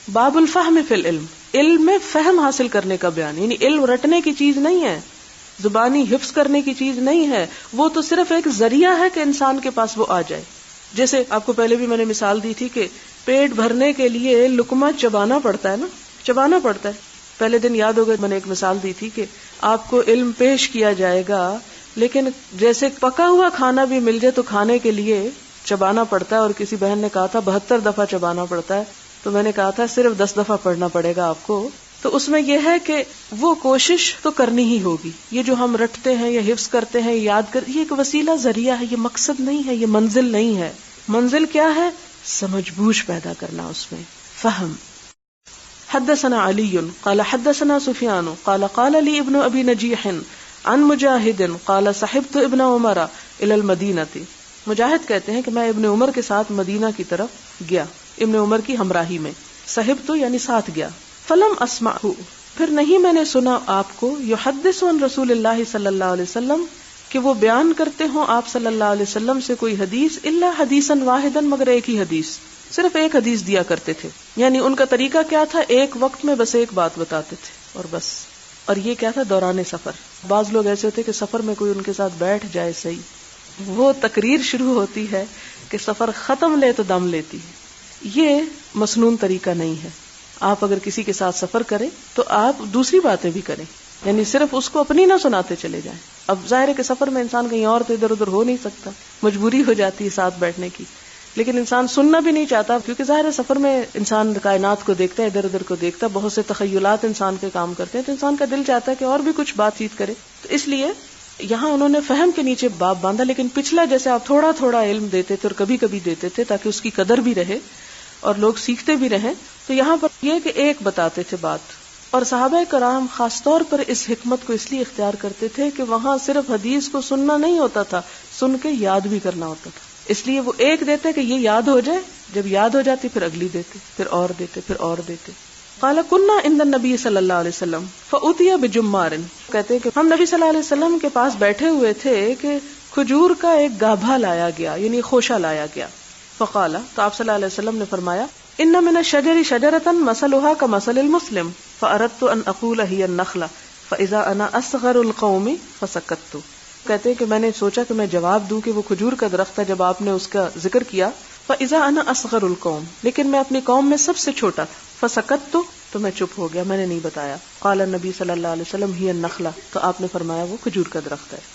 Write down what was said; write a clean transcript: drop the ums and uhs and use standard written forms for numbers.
باب الفہم فی العلم، علم میں فہم حاصل کرنے کا بیان، یعنی علم رٹنے کی چیز نہیں ہے، زبانی حفظ کرنے کی چیز نہیں ہے، وہ تو صرف ایک ذریعہ ہے کہ انسان کے پاس وہ آ جائے. جیسے آپ کو پہلے بھی میں نے مثال دی تھی کہ پیٹ بھرنے کے لیے لقمہ چبانا پڑتا ہے نا، چبانا پڑتا ہے. پہلے دن یاد ہوگا میں نے ایک مثال دی تھی کہ آپ کو علم پیش کیا جائے گا، لیکن جیسے پکا ہوا کھانا بھی مل جائے تو کھانے کے لیے چبانا پڑتا ہے. اور کسی بہن نے کہا تھا 72 دفعہ چبانا پڑتا ہے، تو میں نے کہا تھا صرف 10 دفعہ پڑھنا پڑے گا آپ کو. تو اس میں یہ ہے کہ وہ کوشش تو کرنی ہی ہوگی. یہ جو ہم رٹتے ہیں یا حفظ کرتے ہیں، یاد کر، یہ ایک وسیلہ ذریعہ ہے، یہ مقصد نہیں ہے، یہ منزل نہیں ہے. منزل کیا ہے؟ سمجھ بوجھ پیدا کرنا، اس میں فہم. حدثنا علی قال حدثنا سفیان قال قال لی ابن ابی نجیح عن مجاہد قال صحبت ابن عمر الى المدینہ. مجاہد کہتے ہیں کہ میں ابن عمر کے ساتھ مدینہ کی طرف گیا، ابن عمر کی ہمراہی میں. صحبت یعنی ساتھ گیا. فلم اسمعہ، پھر نہیں میں نے سنا آپ کو، یحدث عن رسول اللہ صلی اللہ علیہ وسلم، کہ وہ بیان کرتے ہوں آپ صلی اللہ علیہ وسلم سے کوئی حدیث، الا حدیثا واحدا، مگر ایک ہی حدیث، صرف ایک حدیث دیا کرتے تھے. یعنی ان کا طریقہ کیا تھا؟ ایک وقت میں بس ایک بات بتاتے تھے اور بس. اور یہ کیا تھا؟ دوران سفر. بعض لوگ ایسے ہوتے کہ سفر میں کوئی ان کے ساتھ بیٹھ جائے، صحیح، وہ تقریر شروع ہوتی ہے کہ سفر ختم لے تو دم لیتی ہے. یہ مسنون طریقہ نہیں ہے. آپ اگر کسی کے ساتھ سفر کریں تو آپ دوسری باتیں بھی کریں، یعنی صرف اس کو اپنی نہ سناتے چلے جائیں. اب ظاہر ہے کہ سفر میں انسان کہیں اور تو ادھر ادھر ہو نہیں سکتا، مجبوری ہو جاتی ہے ساتھ بیٹھنے کی، لیکن انسان سننا بھی نہیں چاہتا، کیونکہ ظاہر ہے سفر میں انسان کائنات کو دیکھتا ہے، ادھر ادھر کو دیکھتا ہے، بہت سے تخیلات انسان کے کام کرتے ہیں، تو انسان کا دل چاہتا ہے کہ اور بھی کچھ بات چیت کرے. تو اس لیے یہاں انہوں نے فہم کے نیچے باب باندھا. لیکن پچھلا جیسے آپ تھوڑا تھوڑا علم دیتے تھے اور کبھی کبھی دیتے تھے تاکہ اس کی قدر بھی رہے اور لوگ سیکھتے بھی رہیں، تو یہاں پر یہ کہ ایک بتاتے تھے بات. اور صحابہ کرام خاص طور پر اس حکمت کو اس لیے اختیار کرتے تھے کہ وہاں صرف حدیث کو سننا نہیں ہوتا تھا، سن کے یاد بھی کرنا ہوتا تھا. اس لیے وہ ایک دیتے کہ یہ یاد ہو جائے، جب یاد ہو جاتی پھر اگلی دیتے، پھر اور دیتے، پھر اور دیتے. قال كنا عند النبي صلی اللہ علیہ وسلم فأتي بجمار، کہتے ہیں کہ ہم نبی صلی اللہ علیہ وسلم کے پاس بیٹھے ہوئے تھے کہ کھجور کا ایک گابھا لایا گیا، یعنی خوشہ لایا گیا. فقال، تو آپ صلی اللہ علیہ وسلم نے فرمایا، ان من الشجر شجرة مثلها كمثل المسلم فأردت ان اقول هي النخلة فاذا انا اصغر القوم فسكت. کہتے ہیں کہ میں نے سوچا کہ میں جواب دوں کہ وہ کھجور کا درخت ہے جب آپ نے اس کا ذکر کیا. فاذا انا اصغر القوم، لیکن میں اپنی قوم میں سب سے چھوٹا تھا. فسكت، تو میں چپ ہو گیا، میں نے نہیں بتایا. قال النبی صلی اللہ علیہ وسلم هي النخلة، تو آپ نے فرمایا وہ کھجور کا درخت ہے.